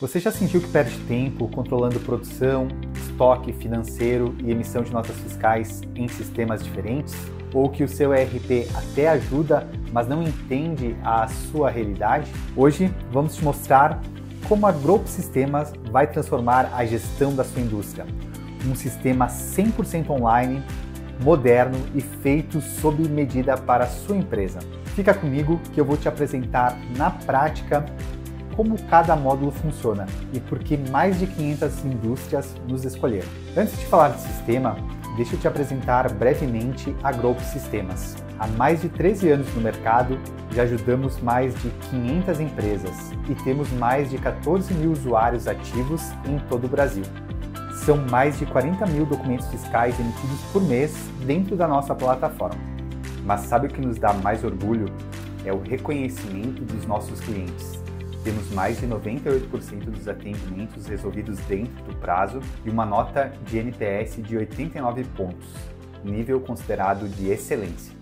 Você já sentiu que perde tempo controlando produção, estoque financeiro e emissão de notas fiscais em sistemas diferentes? Ou que o seu ERP até ajuda, mas não entende a sua realidade? Hoje vamos te mostrar como a Grupo Sistemas vai transformar a gestão da sua indústria. Um sistema 100% online, moderno e feito sob medida para a sua empresa. Fica comigo que eu vou te apresentar na prática como cada módulo funciona e por que mais de 500 indústrias nos escolheram. Antes de falar de sistema, deixa eu te apresentar brevemente a Grupo Sistemas. Há mais de 13 anos no mercado, já ajudamos mais de 500 empresas e temos mais de 14 mil usuários ativos em todo o Brasil. São mais de 40 mil documentos fiscais emitidos por mês dentro da nossa plataforma. Mas sabe o que nos dá mais orgulho? É o reconhecimento dos nossos clientes. Temos mais de 98% dos atendimentos resolvidos dentro do prazo e uma nota de NPS de 89 pontos, nível considerado de excelência.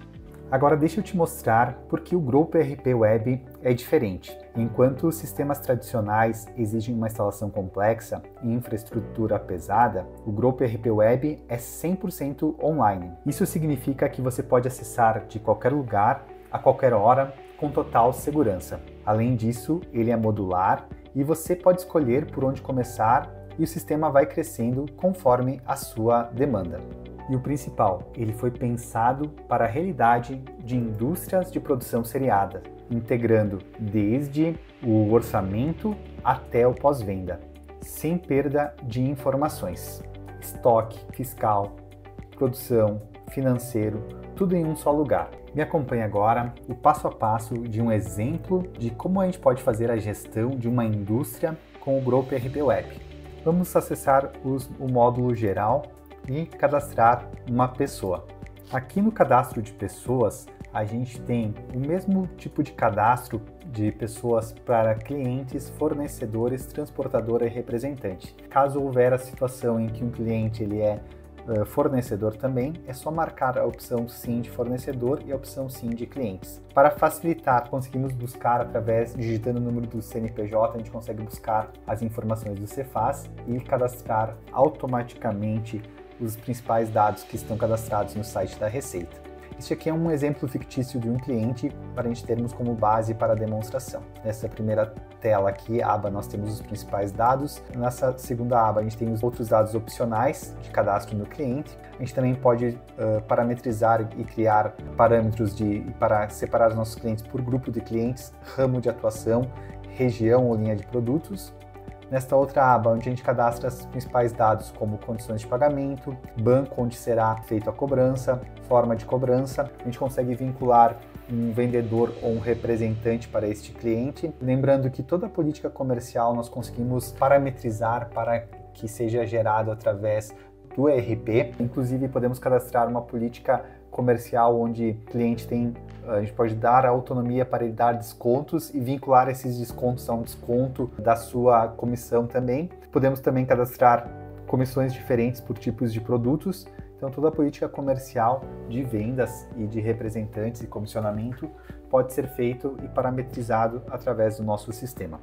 Agora deixa eu te mostrar por que o Grupo ERP Web é diferente. Enquanto os sistemas tradicionais exigem uma instalação complexa e infraestrutura pesada, o Grupo ERP Web é 100% online. Isso significa que você pode acessar de qualquer lugar, a qualquer hora, com total segurança. Além disso, ele é modular e você pode escolher por onde começar e o sistema vai crescendo conforme a sua demanda. E o principal, ele foi pensado para a realidade de indústrias de produção seriada, integrando desde o orçamento até o pós-venda, sem perda de informações. Estoque, fiscal, produção, financeiro, tudo em um só lugar. Me acompanhe agora o passo a passo de um exemplo de como a gente pode fazer a gestão de uma indústria com o Grupo ERP Web. Vamos acessar o módulo geral e cadastrar uma pessoa. Aqui no cadastro de pessoas, a gente tem o mesmo tipo de cadastro de pessoas para clientes, fornecedores, transportadora e representante. Caso houver a situação em que um cliente ele é fornecedor também, é só marcar a opção sim de fornecedor e a opção sim de clientes. Para facilitar, conseguimos buscar através, digitando o número do CNPJ, a gente consegue buscar as informações do Cefaz e cadastrar automaticamente os principais dados que estão cadastrados no site da Receita. Este aqui é um exemplo fictício de um cliente para a gente termos como base para a demonstração. Nessa primeira tela aqui, aba, nós temos os principais dados. Nessa segunda aba, a gente tem os outros dados opcionais de cadastro no cliente. A gente também pode parametrizar e criar parâmetros para separar os nossos clientes por grupo de clientes, ramo de atuação, região ou linha de produtos. Nesta outra aba, onde a gente cadastra os principais dados como condições de pagamento, banco onde será feita a cobrança, forma de cobrança, a gente consegue vincular um vendedor ou um representante para este cliente. Lembrando que toda a política comercial nós conseguimos parametrizar para que seja gerado através do ERP. Inclusive, podemos cadastrar uma política comercial onde o cliente a gente pode dar autonomia para ele dar descontos e vincular esses descontos a um desconto da sua comissão também. Podemos também cadastrar comissões diferentes por tipos de produtos. Então, toda a política comercial de vendas e de representantes e comissionamento pode ser feito e parametrizado através do nosso sistema.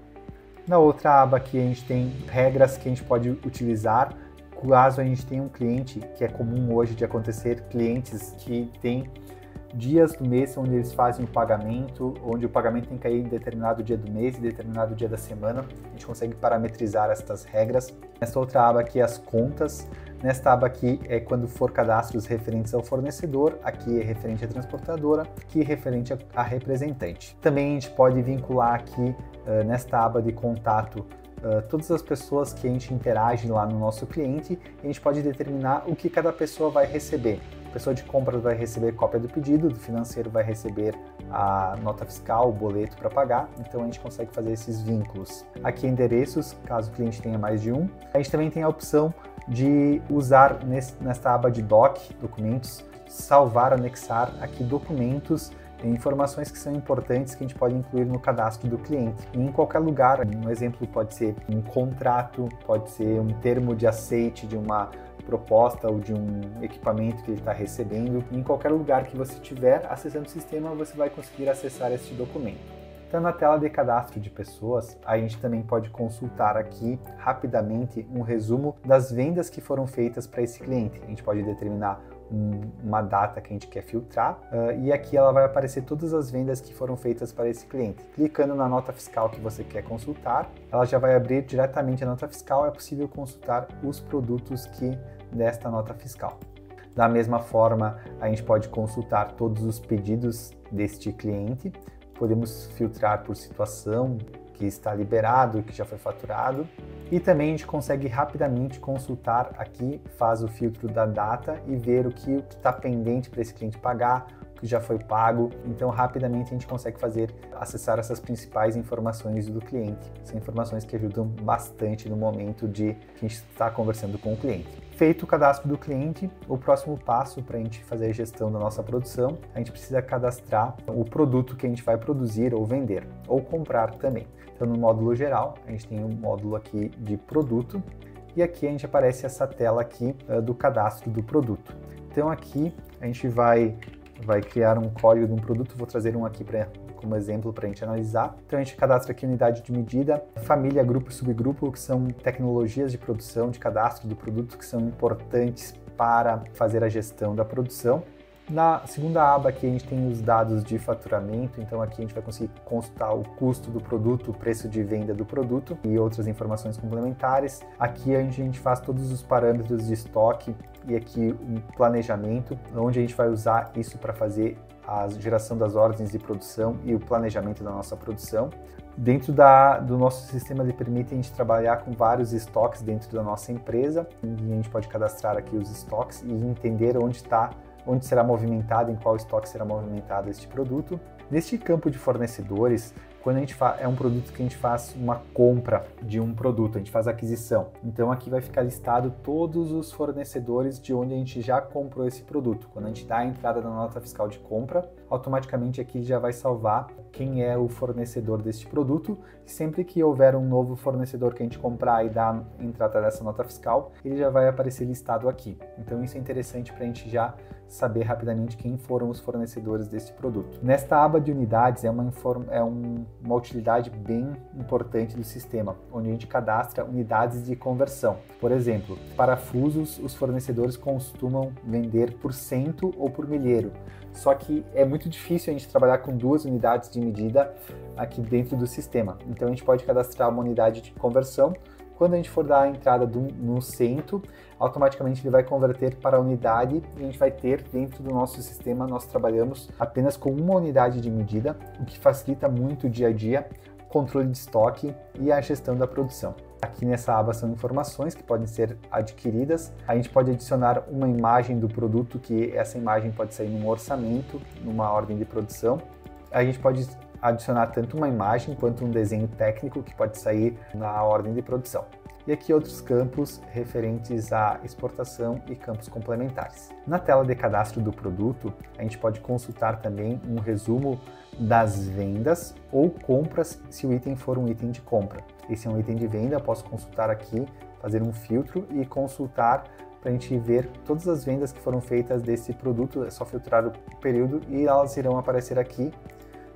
Na outra aba aqui, a gente tem regras que a gente pode utilizar caso a gente tenha um cliente, que é comum hoje de acontecer, clientes que têm dias do mês onde eles fazem o pagamento, onde o pagamento tem que cair em determinado dia do mês e determinado dia da semana. A gente consegue parametrizar estas regras. Nesta outra aba aqui, as contas. Nesta aba aqui é quando for cadastros referentes ao fornecedor, aqui é referente à transportadora, aqui é referente a representante. Também a gente pode vincular aqui, nesta aba de contato, todas as pessoas que a gente interage lá no nosso cliente, e a gente pode determinar o que cada pessoa vai receber. A pessoa de compras vai receber cópia do pedido, do financeiro vai receber a nota fiscal, o boleto para pagar, então a gente consegue fazer esses vínculos. Aqui endereços, caso o cliente tenha mais de um. A gente também tem a opção de usar nesta aba de doc, documentos, salvar, anexar aqui documentos, informações que são importantes que a gente pode incluir no cadastro do cliente. E em qualquer lugar, um exemplo pode ser um contrato, pode ser um termo de aceite de uma proposta ou de um equipamento que ele está recebendo. Em qualquer lugar que você estiver acessando o sistema, você vai conseguir acessar este documento. Então, na tela de cadastro de pessoas, a gente também pode consultar aqui rapidamente um resumo das vendas que foram feitas para esse cliente. A gente pode determinar uma data que a gente quer filtrar e aqui ela vai aparecer todas as vendas que foram feitas para esse cliente. Clicando na nota fiscal que você quer consultar, ela já vai abrir diretamente a nota fiscal, é possível consultar os produtos desta nota fiscal. Da mesma forma, a gente pode consultar todos os pedidos deste cliente, podemos filtrar por situação, que está liberado, que já foi faturado, e também a gente consegue rapidamente consultar aqui, faz o filtro da data e ver o que está pendente para esse cliente pagar, o que já foi pago. Então rapidamente a gente consegue acessar essas principais informações do cliente. São informações que ajudam bastante no momento que a gente está conversando com o cliente. Feito o cadastro do cliente, o próximo passo para a gente fazer a gestão da nossa produção, a gente precisa cadastrar o produto que a gente vai produzir ou vender, ou comprar também. Então, no módulo geral, a gente tem um módulo aqui de produto e aqui a gente aparece essa tela aqui do cadastro do produto. Então, aqui a gente vai criar um código de um produto, vou trazer um aqui como exemplo para a gente analisar. Então, a gente cadastra aqui unidade de medida, família, grupo e subgrupo, que são tecnologias de produção, de cadastro do produto, que são importantes para fazer a gestão da produção. Na segunda aba aqui a gente tem os dados de faturamento, então aqui a gente vai conseguir consultar o custo do produto, o preço de venda do produto e outras informações complementares. Aqui a gente faz todos os parâmetros de estoque e aqui um planejamento, onde a gente vai usar isso para fazer a geração das ordens de produção e o planejamento da nossa produção. Dentro do nosso sistema, ele permite a gente trabalhar com vários estoques dentro da nossa empresa e a gente pode cadastrar aqui os estoques e entender onde será movimentado, em qual estoque será movimentado este produto. Neste campo de fornecedores, quando é um produto que a gente faz uma compra de um produto, a gente faz a aquisição. Então aqui vai ficar listado todos os fornecedores de onde a gente já comprou esse produto. Quando a gente dá a entrada na nota fiscal de compra, automaticamente aqui já vai salvar quem é o fornecedor deste produto. E sempre que houver um novo fornecedor que a gente comprar e dar a entrada dessa nota fiscal, ele já vai aparecer listado aqui. Então isso é interessante para a gente já saber rapidamente quem foram os fornecedores desse produto. Nesta aba de unidades é uma utilidade bem importante do sistema, onde a gente cadastra unidades de conversão. Por exemplo, parafusos, os fornecedores costumam vender por cento ou por milheiro. Só que é muito difícil a gente trabalhar com duas unidades de medida aqui dentro do sistema. Então a gente pode cadastrar uma unidade de conversão. Quando a gente for dar a entrada no cento, automaticamente ele vai converter para a unidade e a gente vai ter dentro do nosso sistema, nós trabalhamos apenas com uma unidade de medida, o que facilita muito o dia a dia, controle de estoque e a gestão da produção. Aqui nessa aba são informações que podem ser adquiridas. A gente pode adicionar uma imagem do produto, que essa imagem pode sair num orçamento, numa ordem de produção. A gente pode adicionar tanto uma imagem quanto um desenho técnico que pode sair na ordem de produção. E aqui outros campos referentes à exportação e campos complementares. Na tela de cadastro do produto, a gente pode consultar também um resumo das vendas ou compras se o item for um item de compra. Esse é um item de venda, eu posso consultar aqui, fazer um filtro e consultar para a gente ver todas as vendas que foram feitas desse produto. É só filtrar o período e elas irão aparecer aqui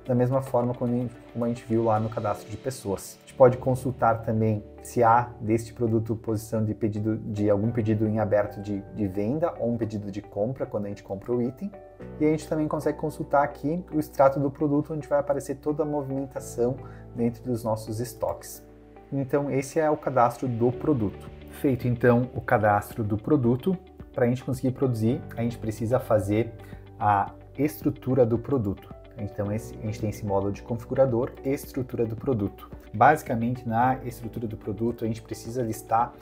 da mesma forma como a gente viu lá no cadastro de pessoas. A gente pode consultar também se há deste produto posição de algum pedido em aberto de venda ou um pedido de compra quando a gente compra o item. E a gente também consegue consultar aqui o extrato do produto, onde vai aparecer toda a movimentação dentro dos nossos estoques. Então esse é o cadastro do produto. Feito então o cadastro do produto, para a gente conseguir produzir, a gente precisa fazer a estrutura do produto. Então a gente tem esse módulo de configurador e estrutura do produto. Basicamente, na estrutura do produto, a gente precisa listar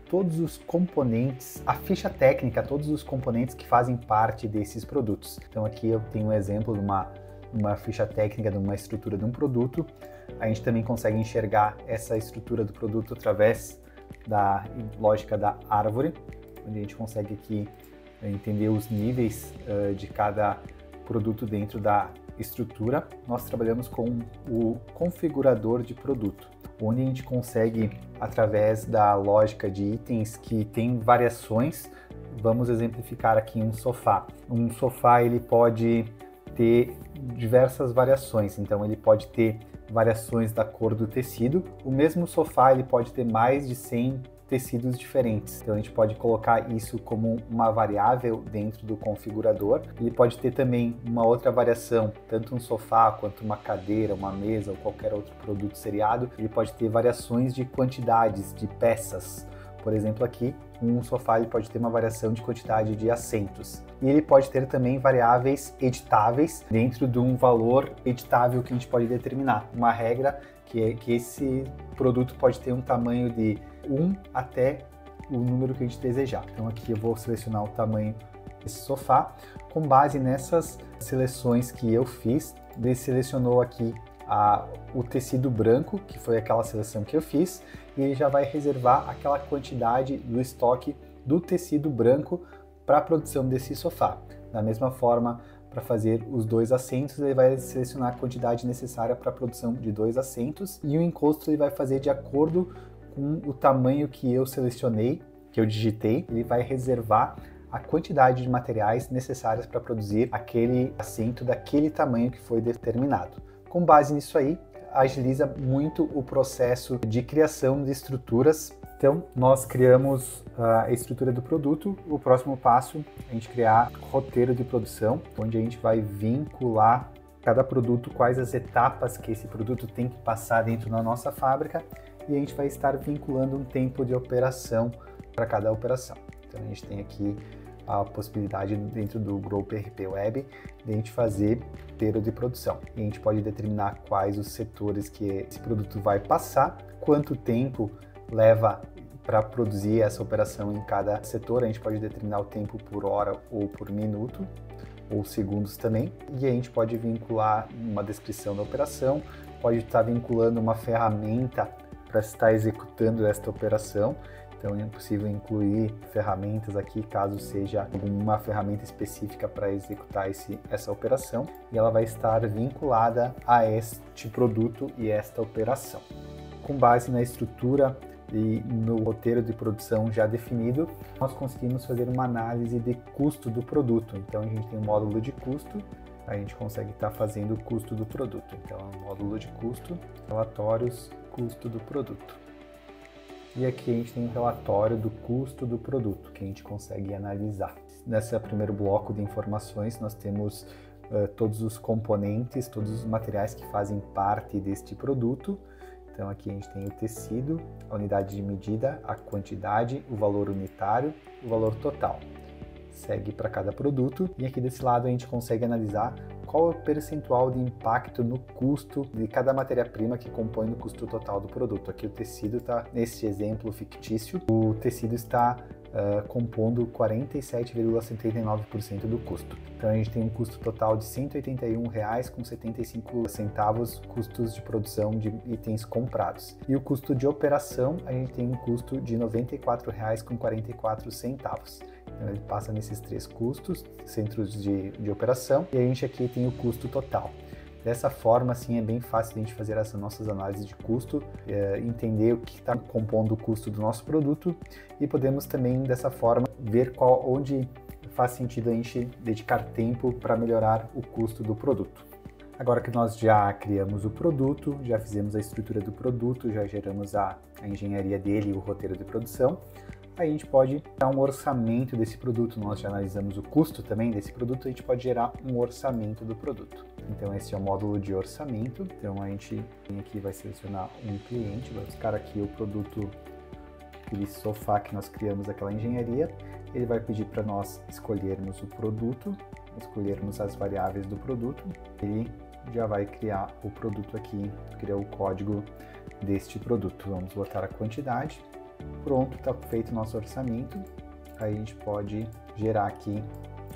todos os componentes, a ficha técnica, todos os componentes que fazem parte desses produtos. Então aqui eu tenho um exemplo de uma ficha técnica de uma estrutura de um produto. A gente também consegue enxergar essa estrutura do produto através da lógica da árvore, onde a gente consegue aqui entender os níveis de cada produto dentro da estrutura. Nós trabalhamos com o configurador de produto, onde a gente consegue, através da lógica de itens que tem variações, vamos exemplificar aqui um sofá. Um sofá ele pode ter diversas variações, então ele pode ter variações da cor do tecido. O mesmo sofá ele pode ter mais de 100 tecidos diferentes, então a gente pode colocar isso como uma variável dentro do configurador. Ele pode ter também uma outra variação, tanto um sofá quanto uma cadeira, uma mesa ou qualquer outro produto seriado, ele pode ter variações de quantidades de peças. Por exemplo, aqui, um sofá ele pode ter uma variação de quantidade de assentos. E ele pode ter também variáveis editáveis dentro de um valor editável que a gente pode determinar. Uma regra que é que esse produto pode ter um tamanho de 1 até o número que a gente desejar. Então aqui eu vou selecionar o tamanho desse sofá. Com base nessas seleções que eu fiz, ele selecionou aqui o tecido branco, que foi aquela seleção que eu fiz, e ele já vai reservar aquela quantidade do estoque do tecido branco para a produção desse sofá. Da mesma forma, para fazer os 2 assentos, ele vai selecionar a quantidade necessária para a produção de 2 assentos, e o encosto ele vai fazer de acordo com o tamanho que eu selecionei, que eu digitei. Ele vai reservar a quantidade de materiais necessárias para produzir aquele assento daquele tamanho que foi determinado. Com base nisso aí, agiliza muito o processo de criação de estruturas. Então, nós criamos a estrutura do produto. O próximo passo é a gente criar roteiro de produção, onde a gente vai vincular cada produto, quais as etapas que esse produto tem que passar dentro da nossa fábrica, e a gente vai estar vinculando um tempo de operação para cada operação. Então, a gente tem aqui a possibilidade dentro do Group ERP Web de a gente fazer roteiro de produção. E a gente pode determinar quais os setores que esse produto vai passar, quanto tempo leva para produzir essa operação em cada setor. A gente pode determinar o tempo por hora ou por minuto, ou segundos também. E a gente pode vincular uma descrição da operação, pode estar vinculando uma ferramenta para estar executando esta operação. Então é possível incluir ferramentas aqui, caso seja alguma ferramenta específica para executar essa operação, e ela vai estar vinculada a este produto e esta operação. Com base na estrutura e no roteiro de produção já definido, nós conseguimos fazer uma análise de custo do produto. Então a gente tem um módulo de custo, a gente consegue estar fazendo o custo do produto. Então é um módulo de custo, relatórios, custo do produto. E aqui a gente tem um relatório do custo do produto, que a gente consegue analisar. Nesse primeiro bloco de informações, nós temos todos os componentes, todos os materiais que fazem parte deste produto. Então aqui a gente tem o tecido, a unidade de medida, a quantidade, o valor unitário, o valor total. Segue para cada produto, e aqui desse lado a gente consegue analisar qual é o percentual de impacto no custo de cada matéria-prima que compõe o custo total do produto. Aqui o tecido está, nesse exemplo fictício, o tecido está compondo 47,79% do custo. Então a gente tem um custo total de R$ 181,75 custos de produção de itens comprados. E o custo de operação, a gente tem um custo de R$ 94,44. Então ele passa nesses 3 custos, centros de operação, e a gente aqui tem o custo total. Dessa forma, assim, é bem fácil a gente fazer essas nossas análises de custo, entender o que está compondo o custo do nosso produto, e podemos também, dessa forma, ver onde faz sentido a gente dedicar tempo para melhorar o custo do produto. Agora que nós já criamos o produto, já fizemos a estrutura do produto, já geramos a engenharia dele e o roteiro de produção, a gente pode dar um orçamento desse produto. Nós já analisamos o custo também desse produto, a gente pode gerar um orçamento do produto. Então esse é o módulo de orçamento. Então a gente aqui vai selecionar um cliente, vai buscar aqui o produto, aquele sofá que nós criamos aquela engenharia. Ele vai pedir para nós escolhermos o produto, escolhermos as variáveis do produto. Ele já vai criar o produto aqui, criar o código deste produto. Vamos botar a quantidade. Pronto, está feito o nosso orçamento. Aí a gente pode gerar aqui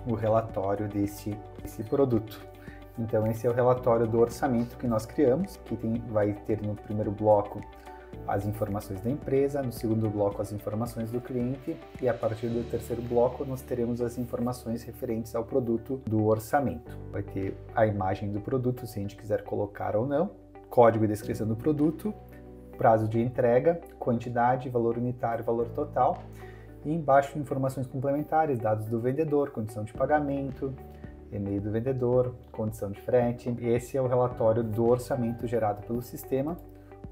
o relatório desse produto. Então esse é o relatório do orçamento que nós criamos, que vai ter no primeiro bloco as informações da empresa, no segundo bloco as informações do cliente, e a partir do terceiro bloco nós teremos as informações referentes ao produto do orçamento. Vai ter a imagem do produto, se a gente quiser colocar ou não, código e descrição do produto, prazo de entrega, quantidade, valor unitário, valor total, e embaixo informações complementares, dados do vendedor, condição de pagamento, e-mail do vendedor, condição de frete. Esse é o relatório do orçamento gerado pelo sistema.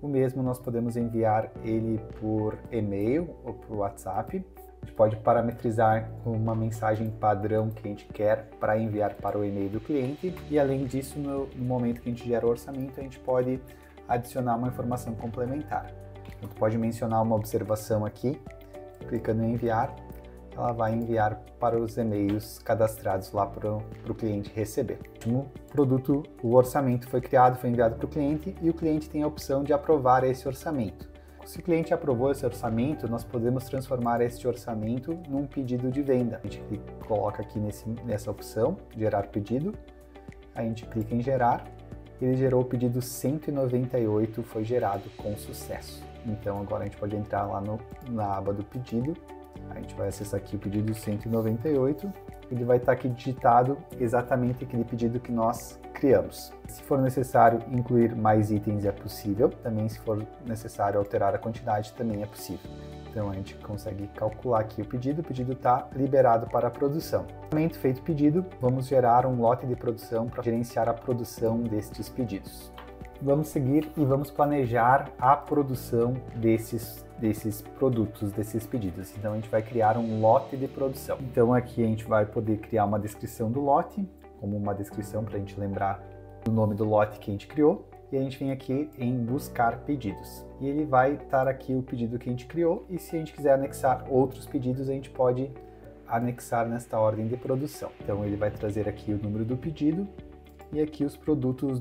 O mesmo nós podemos enviar ele por e-mail ou por WhatsApp. A gente pode parametrizar uma mensagem padrão que a gente quer para enviar para o e-mail do cliente. E além disso, no momento que a gente gera o orçamento, a gente pode adicionar uma informação complementar. A gente pode mencionar uma observação aqui, clicando em enviar, ela vai enviar para os e-mails cadastrados lá para o cliente receber. O produto, o orçamento foi criado, foi enviado para o cliente e o cliente tem a opção de aprovar esse orçamento. Se o cliente aprovou esse orçamento, nós podemos transformar este orçamento num pedido de venda. A gente coloca aqui nessa opção, gerar pedido, a gente clica em gerar, ele gerou o pedido 198, foi gerado com sucesso. Então agora a gente pode entrar lá na aba do pedido, a gente vai acessar aqui o pedido 198, ele vai estar aqui digitado exatamente aquele pedido que nós criamos. Se for necessário incluir mais itens é possível, também se for necessário alterar a quantidade também é possível. Então a gente consegue calcular aqui o pedido está liberado para a produção. Feito o pedido, vamos gerar um lote de produção para gerenciar a produção destes pedidos. Vamos seguir e vamos planejar a produção desses produtos, desses pedidos. Então a gente vai criar um lote de produção. Então aqui a gente vai poder criar uma descrição do lote, como uma descrição para a gente lembrar o nome do lote que a gente criou. E a gente vem aqui em buscar pedidos. E ele vai estar aqui o pedido que a gente criou e se a gente quiser anexar outros pedidos, a gente pode anexar nesta ordem de produção. Então ele vai trazer aqui o número do pedido e aqui os produtos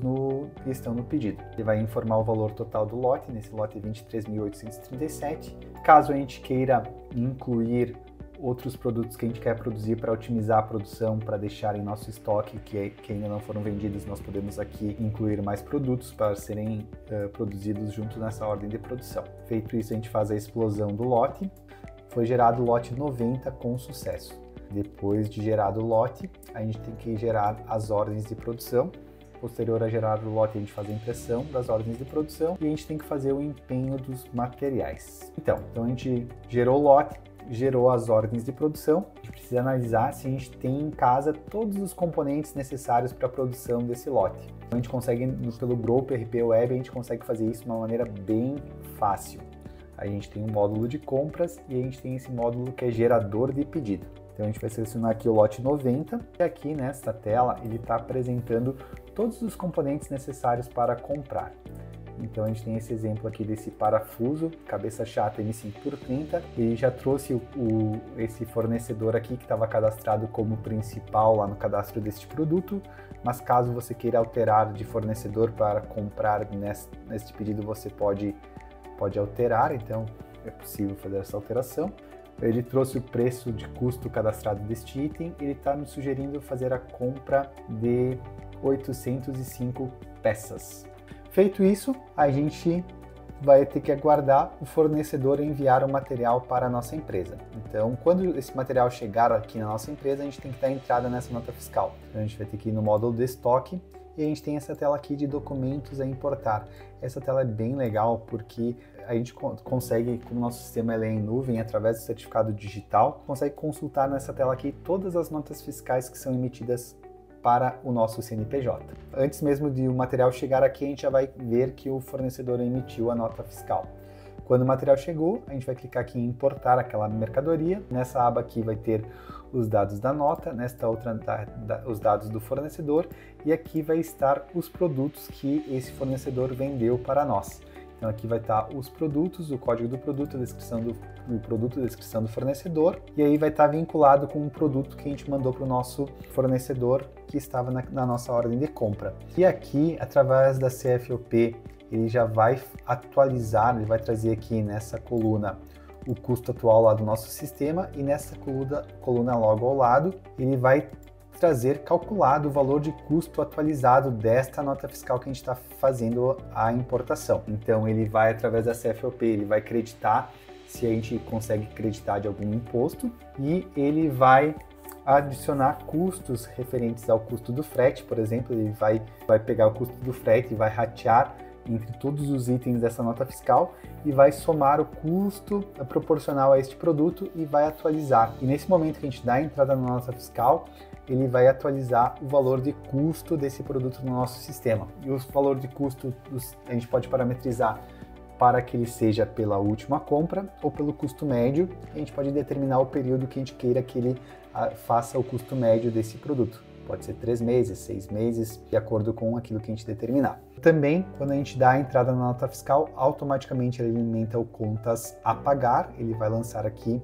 que estão no pedido. Ele vai informar o valor total do lote, nesse lote é 23.837. Caso a gente queira incluir outros produtos que a gente quer produzir para otimizar a produção, para deixar em nosso estoque que ainda não foram vendidos, nós podemos aqui incluir mais produtos para serem produzidos junto nessa ordem de produção. Feito isso, a gente faz a explosão do lote. Foi gerado o lote 90 com sucesso. Depois de gerado o lote, a gente tem que gerar as ordens de produção. Posterior a gerar o lote, a gente faz a impressão das ordens de produção e a gente tem que fazer o empenho dos materiais. Então a gente gerou o lote, gerou as ordens de produção. A gente precisa analisar se a gente tem em casa todos os componentes necessários para a produção desse lote. Então, a gente consegue, pelo Group RP Web, a gente consegue fazer isso de uma maneira bem fácil. A gente tem um módulo de compras e a gente tem esse módulo que é gerador de pedido. Então a gente vai selecionar aqui o lote 90 e aqui nesta tela ele está apresentando todos os componentes necessários para comprar. Então a gente tem esse exemplo aqui desse parafuso, cabeça chata M5x30, ele já trouxe esse fornecedor aqui que estava cadastrado como principal lá no cadastro deste produto, mas caso você queira alterar de fornecedor para comprar neste pedido você pode alterar, então é possível fazer essa alteração. Ele trouxe o preço de custo cadastrado deste item, ele está me sugerindo fazer a compra de 805 peças. Feito isso, a gente vai ter que aguardar o fornecedor enviar o material para a nossa empresa. Então, quando esse material chegar aqui na nossa empresa, a gente tem que dar entrada nessa nota fiscal. Então, a gente vai ter que ir no módulo de estoque e a gente tem essa tela aqui de documentos a importar. Essa tela é bem legal porque a gente consegue, como o nosso sistema é em nuvem, através do certificado digital, consegue consultar nessa tela aqui todas as notas fiscais que são emitidas para o nosso CNPJ. Antes mesmo de o material chegar aqui, a gente já vai ver que o fornecedor emitiu a nota fiscal. Quando o material chegou, a gente vai clicar aqui em importar aquela mercadoria. Nessa aba aqui vai ter os dados da nota, nesta outra os dados do fornecedor e aqui vai estar os produtos que esse fornecedor vendeu para nós. Então aqui vai estar os produtos, o código do produto, a descrição do produto, a descrição do fornecedor e aí vai estar vinculado com o produto que a gente mandou para o nosso fornecedor que estava na nossa ordem de compra. E aqui, através da CFOP, ele já vai atualizar, ele vai trazer aqui nessa coluna o custo atual lá do nosso sistema e nessa coluna logo ao lado ele vai trazer calculado o valor de custo atualizado desta nota fiscal que a gente está fazendo a importação. Então ele vai, através da CFOP, ele vai creditar se a gente consegue creditar de algum imposto e ele vai adicionar custos referentes ao custo do frete, por exemplo, ele vai pegar o custo do frete e vai ratear entre todos os itens dessa nota fiscal e vai somar o custo proporcional a este produto e vai atualizar. E nesse momento que a gente dá a entrada na nota fiscal, ele vai atualizar o valor de custo desse produto no nosso sistema. E o valor de custo a gente pode parametrizar para que ele seja pela última compra ou pelo custo médio. A gente pode determinar o período que a gente queira que ele faça o custo médio desse produto. Pode ser 3 meses, 6 meses, de acordo com aquilo que a gente determinar. Também, quando a gente dá a entrada na nota fiscal, automaticamente ele alimenta o contas a pagar. Ele vai lançar aqui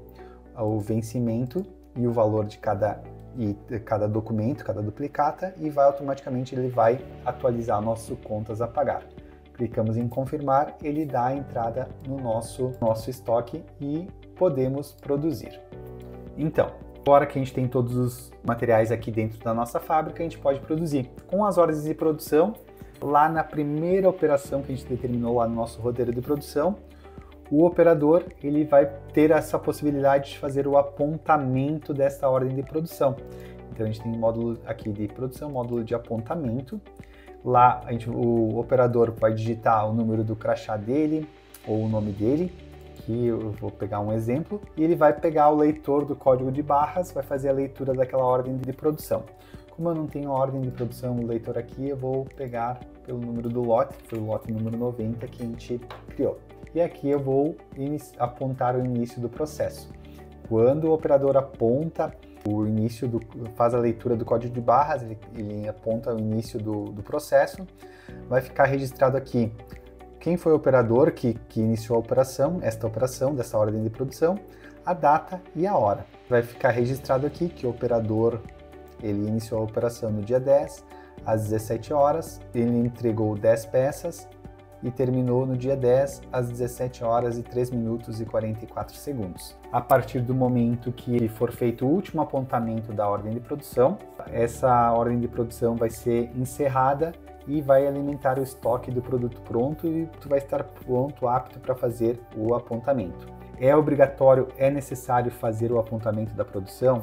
o vencimento e o valor de cada documento, cada duplicata, e ele vai atualizar nosso contas a pagar. Clicamos em confirmar, ele dá a entrada no nosso estoque e podemos produzir. Então, agora que a gente tem todos os materiais aqui dentro da nossa fábrica, a gente pode produzir. Com as ordens de produção, lá na primeira operação que a gente determinou lá no nosso roteiro de produção, o operador ele vai ter essa possibilidade de fazer o apontamento dessa ordem de produção. Então a gente tem um módulo aqui de produção, módulo de apontamento. Lá o operador vai digitar o número do crachá dele ou o nome dele, que eu vou pegar um exemplo, e ele vai pegar o leitor do código de barras, vai fazer a leitura daquela ordem de produção. Como eu não tenho a ordem de produção no leitor aqui, eu vou pegar pelo número do lote, que foi o lote número 90 que a gente criou. E aqui eu vou apontar o início do processo. Quando o operador aponta faz a leitura do código de barras, ele aponta o início do processo, vai ficar registrado aqui quem foi o operador que iniciou esta operação dessa ordem de produção, a data e a hora. Vai ficar registrado aqui que o operador ele iniciou a operação no dia 10, às 17 horas, ele entregou 10 peças e terminou no dia 10, às 17 horas e 3 minutos e 44 segundos. A partir do momento que for feito o último apontamento da ordem de produção, essa ordem de produção vai ser encerrada e vai alimentar o estoque do produto pronto e tu vai estar pronto, apto para fazer o apontamento. É obrigatório, é necessário fazer o apontamento da produção?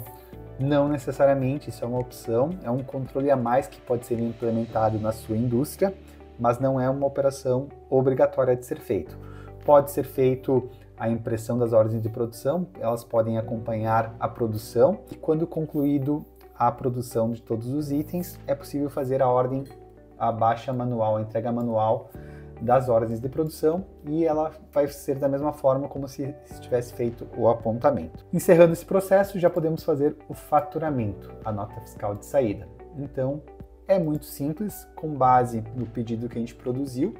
Não necessariamente, isso é uma opção, é um controle a mais que pode ser implementado na sua indústria, mas não é uma operação obrigatória de ser feito. Pode ser feito a impressão das ordens de produção, elas podem acompanhar a produção e quando concluído a produção de todos os itens, é possível fazer a baixa manual, a entrega manual das ordens de produção e ela vai ser da mesma forma como se tivesse feito o apontamento. Encerrando esse processo, já podemos fazer o faturamento, a nota fiscal de saída. Então, é muito simples, com base no pedido que a gente produziu,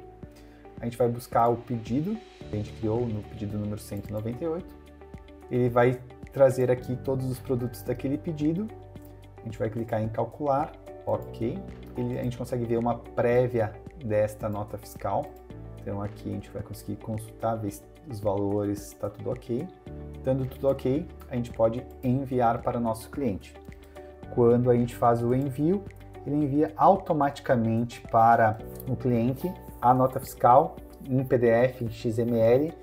a gente vai buscar o pedido que a gente criou no pedido número 198, ele vai trazer aqui todos os produtos daquele pedido, a gente vai clicar em calcular, ok, a gente consegue ver uma prévia desta nota fiscal, então aqui a gente vai conseguir consultar, ver os valores, está tudo ok, estando tudo ok, a gente pode enviar para o nosso cliente. Quando a gente faz o envio, ele envia automaticamente para o cliente a nota fiscal em PDF, em XML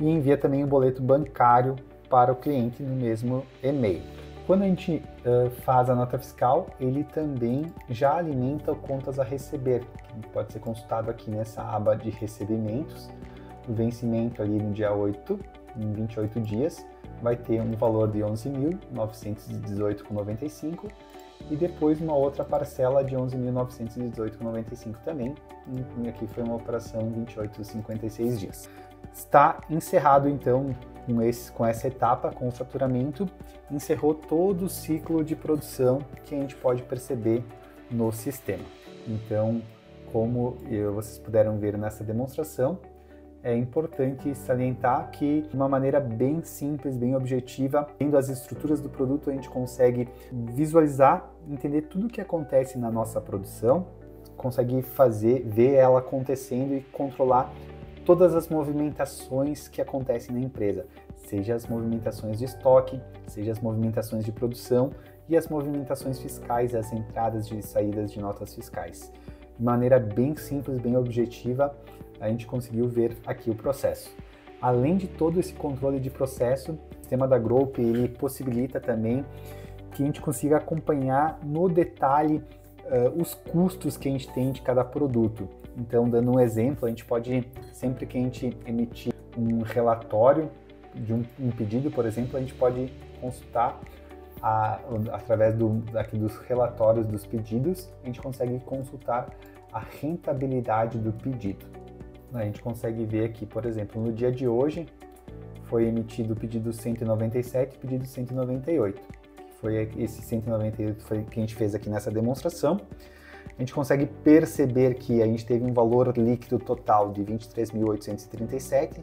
e envia também o boleto bancário para o cliente no mesmo e-mail. Quando a gente faz a nota fiscal, ele também já alimenta o contas a receber, que pode ser consultado aqui nessa aba de recebimentos. O vencimento ali no dia 8, em 28 dias, vai ter um valor de R$ 11.918,95 e depois uma outra parcela de R$ 11.918,95 também. E aqui foi uma operação 28 a 56 dias. Está encerrado então com essa etapa, com o faturamento, encerrou todo o ciclo de produção que a gente pode perceber no sistema. Então, como vocês puderam ver nessa demonstração, é importante salientar que de uma maneira bem simples, bem objetiva, tendo as estruturas do produto, a gente consegue visualizar, entender tudo o que acontece na nossa produção, consegue ver ela acontecendo e controlar todas as movimentações que acontecem na empresa, seja as movimentações de estoque, seja as movimentações de produção e as movimentações fiscais, as entradas e saídas de notas fiscais. De maneira bem simples, bem objetiva, a gente conseguiu ver aqui o processo. Além de todo esse controle de processo, o sistema da Group ele possibilita também que a gente consiga acompanhar no detalhe os custos que a gente tem de cada produto. Então, dando um exemplo, a gente pode, sempre que a gente emitir um relatório de um pedido, por exemplo, a gente pode consultar através dos relatórios dos pedidos, a gente consegue consultar a rentabilidade do pedido. A gente consegue ver aqui, por exemplo, no dia de hoje foi emitido o pedido 197 e o pedido 198. Foi esse 198 foi que a gente fez aqui nessa demonstração. A gente consegue perceber que a gente teve um valor líquido total de 23.837,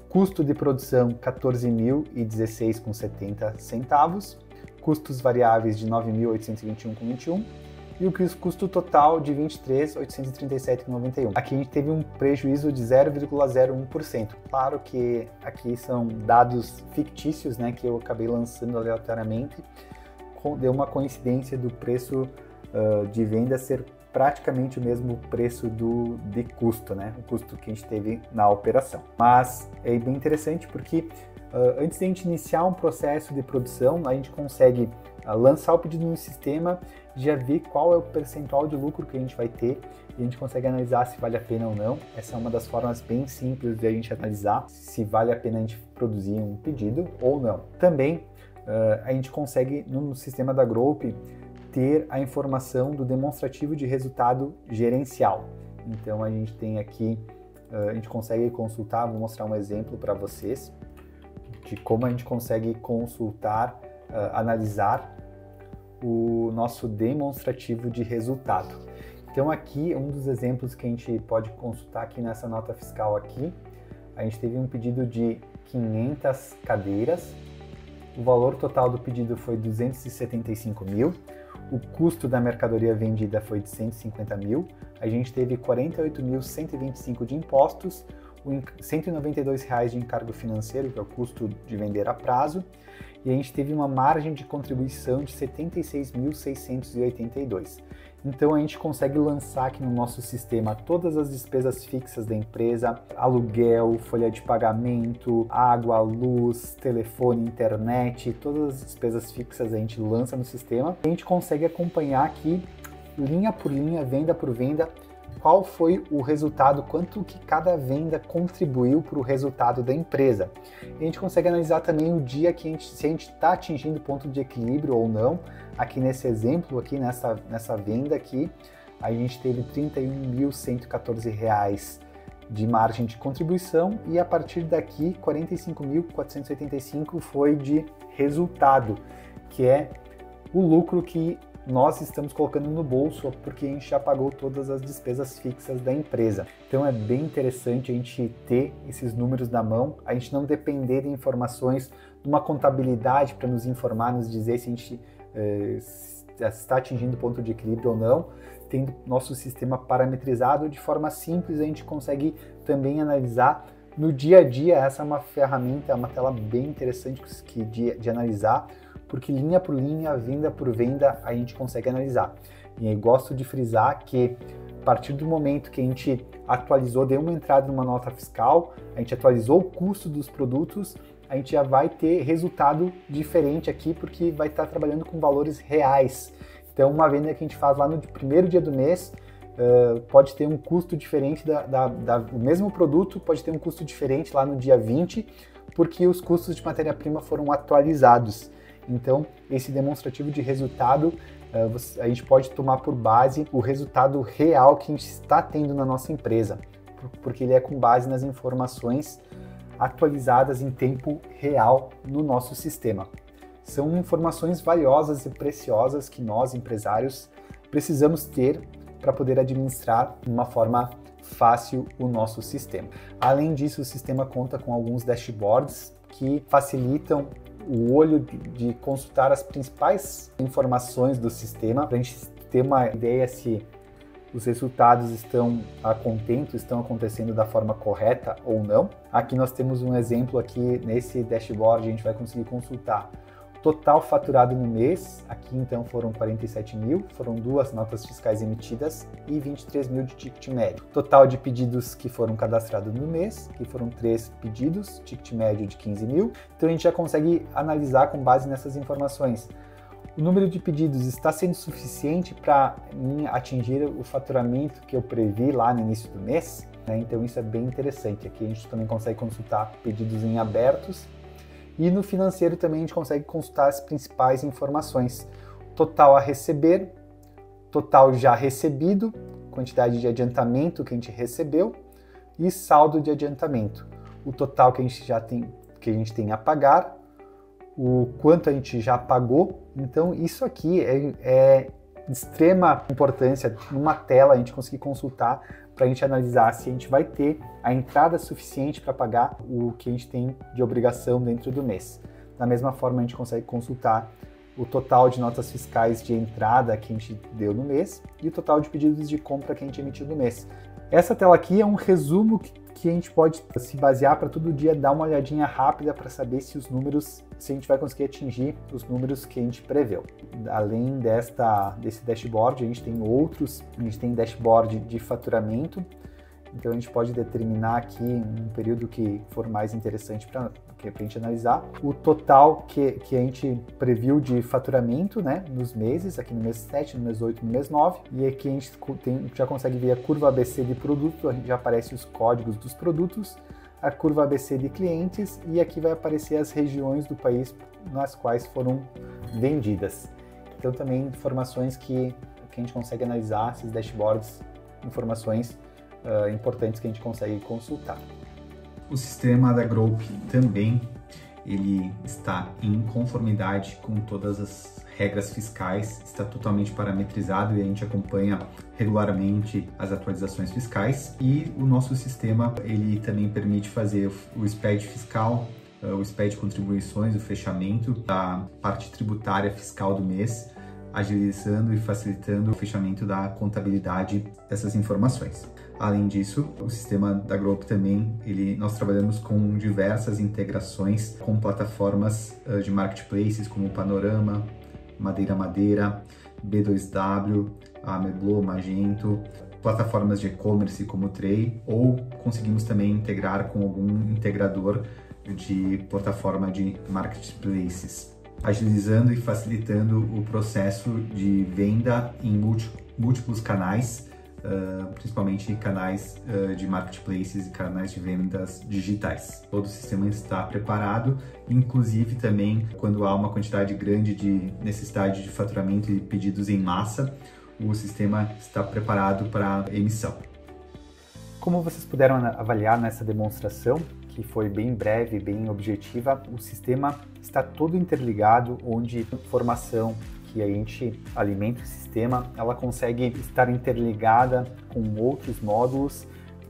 custo de produção 14.016,70 centavos, custos variáveis de 9.821,21 e o custo total de 23.837,91. Aqui a gente teve um prejuízo de 0,01%. Claro que aqui são dados fictícios, né, que eu acabei lançando aleatoriamente, deu uma coincidência do preço de venda ser praticamente o mesmo preço de custo, né? O custo que a gente teve na operação. Mas é bem interessante porque antes de a gente iniciar um processo de produção, a gente consegue lançar o pedido no sistema, já ver qual é o percentual de lucro que a gente vai ter e a gente consegue analisar se vale a pena ou não. Essa é uma das formas bem simples de a gente analisar se vale a pena a gente produzir um pedido ou não. Também a gente consegue, no sistema da Group, ter a informação do demonstrativo de resultado gerencial. Então a gente tem aqui, a gente consegue consultar, vou mostrar um exemplo para vocês de como a gente consegue consultar, analisar o nosso demonstrativo de resultado. Então aqui um dos exemplos que a gente pode consultar aqui nessa nota fiscal aqui, a gente teve um pedido de 500 cadeiras, o valor total do pedido foi 275 mil, o custo da mercadoria vendida foi de 150 mil, a gente teve 48.125 de impostos, R$ 192 de encargo financeiro, que é o custo de vender a prazo, e a gente teve uma margem de contribuição de 76.682. Então a gente consegue lançar aqui no nosso sistema todas as despesas fixas da empresa, aluguel, folha de pagamento, água, luz, telefone, internet, todas as despesas fixas a gente lança no sistema. A gente consegue acompanhar aqui, linha por linha, venda por venda, qual foi o resultado, quanto que cada venda contribuiu para o resultado da empresa. E a gente consegue analisar também o dia que se a gente está atingindo o ponto de equilíbrio ou não. Aqui nesse exemplo, aqui nessa venda aqui, a gente teve R$ 31.114 de margem de contribuição e a partir daqui R$ 45.485 foi de resultado, que é o lucro que nós estamos colocando no bolso porque a gente já pagou todas as despesas fixas da empresa. Então é bem interessante a gente ter esses números na mão, a gente não depender de informações de uma contabilidade para nos informar, nos dizer se a gente está atingindo o ponto de equilíbrio ou não. Tendo nosso sistema parametrizado de forma simples, a gente consegue também analisar no dia a dia. Essa é uma ferramenta, é uma tela bem interessante de analisar, porque linha por linha, venda por venda, a gente consegue analisar. E eu gosto de frisar que a partir do momento que a gente atualizou, deu uma entrada numa nota fiscal, a gente atualizou o custo dos produtos, a gente já vai ter resultado diferente aqui, porque vai estar trabalhando com valores reais. Então, uma venda que a gente faz lá no primeiro dia do mês, pode ter um custo diferente, o mesmo produto pode ter um custo diferente lá no dia 20, porque os custos de matéria-prima foram atualizados. Então, esse demonstrativo de resultado, a gente pode tomar por base o resultado real que a gente está tendo na nossa empresa, porque ele é com base nas informações atualizadas em tempo real no nosso sistema. São informações valiosas e preciosas que nós, empresários, precisamos ter para poder administrar de uma forma fácil o nosso sistema. Além disso, o sistema conta com alguns dashboards que facilitam o olho de consultar as principais informações do sistema, para a gente ter uma ideia se os resultados estão a contento, estão acontecendo da forma correta ou não. Aqui nós temos um exemplo aqui, nesse dashboard a gente vai conseguir consultar total faturado no mês, aqui então foram 47 mil, foram 2 notas fiscais emitidas e 23 mil de ticket médio. Total de pedidos que foram cadastrados no mês, que foram 3 pedidos, ticket médio de 15 mil. Então a gente já consegue analisar com base nessas informações O número de pedidos está sendo suficiente para atingir o faturamento que eu previ lá no início do mês? Então isso é bem interessante. Aqui a gente também consegue consultar pedidos em abertos e no financeiro também a gente consegue consultar as principais informações. Total a receber, total já recebido, quantidade de adiantamento que a gente recebeu e saldo de adiantamento. O total que a gente tem a pagar, o quanto a gente já pagou. Então isso aqui é de extrema importância numa tela a gente conseguir consultar para a gente analisar se a gente vai ter a entrada suficiente para pagar o que a gente tem de obrigação dentro do mês. Da mesma forma a gente consegue consultar o total de notas fiscais de entrada que a gente deu no mês e o total de pedidos de compra que a gente emitiu no mês. Essa tela aqui é um resumo que a gente pode se basear para todo dia dar uma olhadinha rápida para saber se a gente vai conseguir atingir os números que a gente preveu. Além desse dashboard, a gente tem dashboard de faturamento, então a gente pode determinar aqui um período que for mais interessante para a gente analisar. O total que a gente previu de faturamento, né, nos meses, aqui no mês 7, no mês 8, no mês 9. E aqui a gente já consegue ver a curva ABC de produto, já aparece os códigos dos produtos, a curva ABC de clientes e aqui vai aparecer as regiões do país nas quais foram vendidas. Então também informações que a gente consegue analisar, esses dashboards, informações importantes que a gente consegue consultar. O sistema da Group também ele está em conformidade com todas as regras fiscais, está totalmente parametrizado e a gente acompanha regularmente as atualizações fiscais e o nosso sistema ele também permite fazer o SPED fiscal, o SPED contribuições, o fechamento da parte tributária fiscal do mês, agilizando e facilitando o fechamento da contabilidade dessas informações. Além disso, o sistema da Group também, nós trabalhamos com diversas integrações com plataformas de marketplaces como Panorama, Madeira, B2W, a Meblo, Magento, plataformas de e-commerce como o Tray, ou conseguimos também integrar com algum integrador de plataforma de marketplaces, agilizando e facilitando o processo de venda em múltiplos canais, principalmente canais de marketplaces e canais de vendas digitais. Todo o sistema está preparado, inclusive também quando há uma quantidade grande de necessidade de faturamento e pedidos em massa, o sistema está preparado para emissão. Como vocês puderam avaliar nessa demonstração, que foi bem breve, bem objetiva, o sistema está todo interligado, onde informação que a gente alimenta o sistema, ela consegue estar interligada com outros módulos,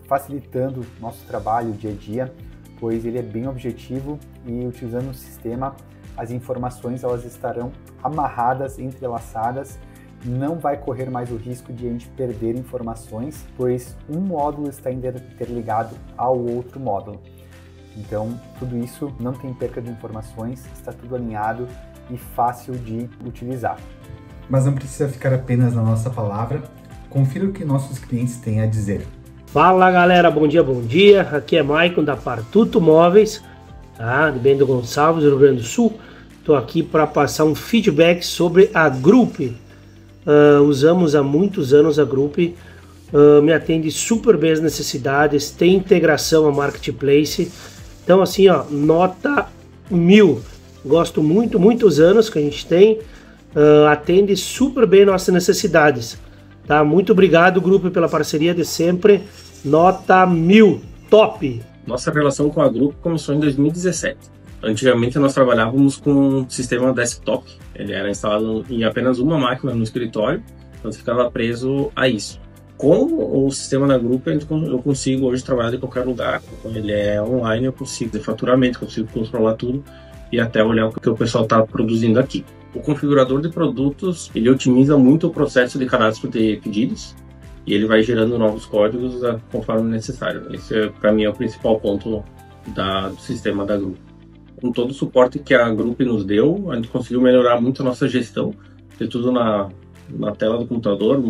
facilitando nosso trabalho dia a dia, pois ele é bem objetivo e utilizando o sistema, as informações elas estarão amarradas, entrelaçadas, não vai correr mais o risco de a gente perder informações, pois um módulo está interligado ao outro módulo. Então, tudo isso não tem perca de informações, está tudo alinhado e fácil de utilizar. Mas não precisa ficar apenas na nossa palavra, confira o que nossos clientes têm a dizer. Fala galera, bom dia, aqui é Maicon da Partuto Móveis, de Bento Gonçalves, Rio Grande do Sul. Estou aqui para passar um feedback sobre a Group. Usamos há muitos anos a Group, me atende super bem as necessidades, tem integração a Marketplace, então assim, nota 1000. Gosto muito, muitos anos que a gente tem, atende super bem nossas necessidades. Tá? Muito obrigado, Grupo, pela parceria de sempre. Nota 1000, top! Nossa relação com a Grupo começou em 2017. Antigamente nós trabalhávamos com um sistema desktop, ele era instalado em apenas uma máquina no escritório, então você ficava preso a isso. Com o sistema da Grupo, eu consigo hoje trabalhar de qualquer lugar. Ele é online, eu consigo fazer faturamento, consigo controlar tudo e até olhar o que o pessoal está produzindo aqui. O configurador de produtos, ele otimiza muito o processo de cadastro de pedidos e ele vai gerando novos códigos conforme necessário. Esse, para mim, é o principal ponto do sistema da Grupo. Com todo o suporte que a Grupo nos deu, a gente conseguiu melhorar muito a nossa gestão, ter tudo na tela do computador,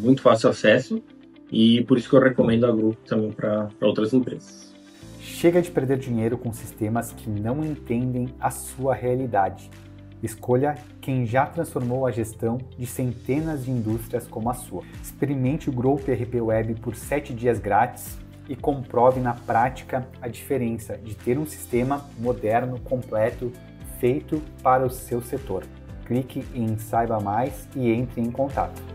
muito fácil acesso, e por isso que eu recomendo a Grupo também para outras empresas. Chega de perder dinheiro com sistemas que não entendem a sua realidade. Escolha quem já transformou a gestão de centenas de indústrias como a sua. Experimente o Group ERP Web por 7 dias grátis e comprove na prática a diferença de ter um sistema moderno, completo, feito para o seu setor. Clique em Saiba Mais e entre em contato.